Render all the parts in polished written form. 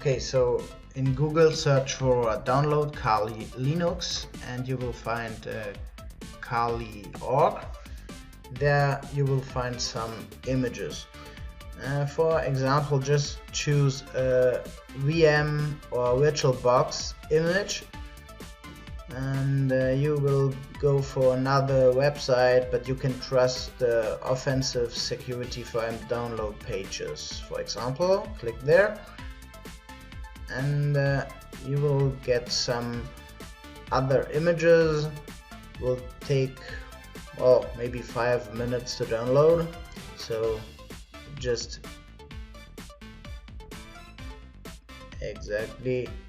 Okay, so in Google search for download Kali Linux and you will find Kali.org. There you will find some images. For example, just choose a VM or VirtualBox image, and you will go for another website, but you can trust the offensive security firm download pages. For example, click there, and you will get some other images. Will take maybe 5 minutes to download, so just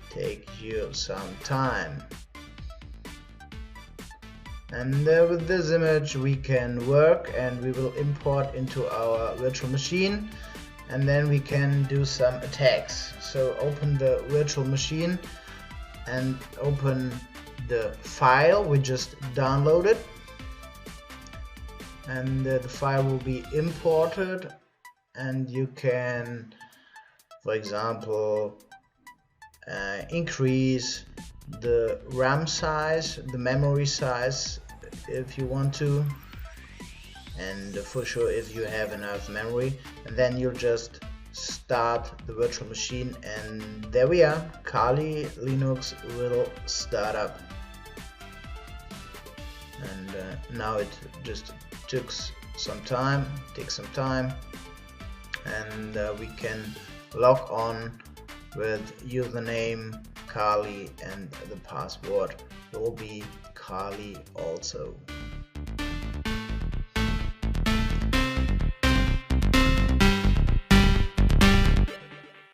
take you some time. And with this image we can work, and we will import into our virtual machine, and then we can do some attacks. So open the virtual machine and open the file we just downloaded, and the file will be imported, and you can, for example, increase the RAM size, the memory size if you want to, and for sure if you have enough memory, and then you'll just start the virtual machine, and there we are, Kali Linux will start up. And now it just takes some time, and we can log on with username Kali, and the password will be Kali also.